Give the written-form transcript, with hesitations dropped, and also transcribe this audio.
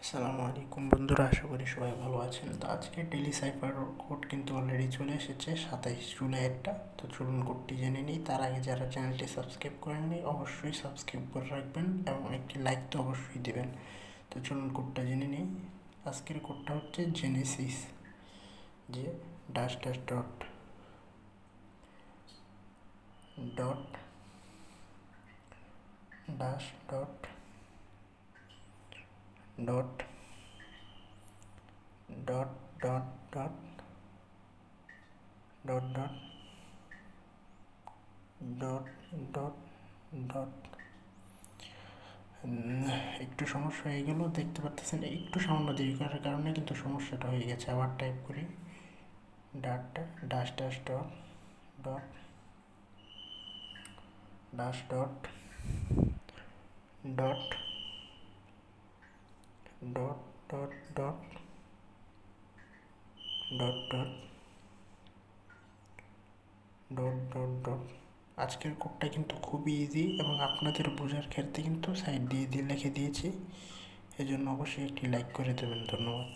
আসসালামু আলাইকুম বন্ধুরা, আশা করি সবাই ভালো আছেন। তো আজকে ডেইলি সাইফার কোড কিন্তু অলরেডি চলে এসেছে 27 জুলাই একটা। তো চলুন কোডটি জেনে নিই। তার আগে যারা চ্যানেলটি সাবস্ক্রাইব করেননি অবশ্যই সাবস্ক্রাইব করে রাখবেন এবং একটি লাইক তো অবশ্যই দেবেন। তো চলুন কোডটা জেনে নিই। আজকের কোডটা হচ্ছে জেনেসিস, যে dash dash dot dot dash dot dot dot dot dot dot dot dot dot dot একটু সমস্যা হয়ে গেল, দেখতে পাচ্ছেন একটু সামান্য দেরি করার কারণে কিন্তু সমস্যাটা হয়ে গেছে। আবার টাইপ করি data dash dash dot dot dash dot dot dot dot dot dot dot dot dot dot. আজকের কোডটা কিন্তু খুবই ইজি এবং আপনাদের বোঝার ক্ষেত্রে কিন্তু সাইড দিয়ে লিখে দিয়েছি, এজন্য অবশ্যই একটি লাইক করে দেবেন। ধন্যবাদ।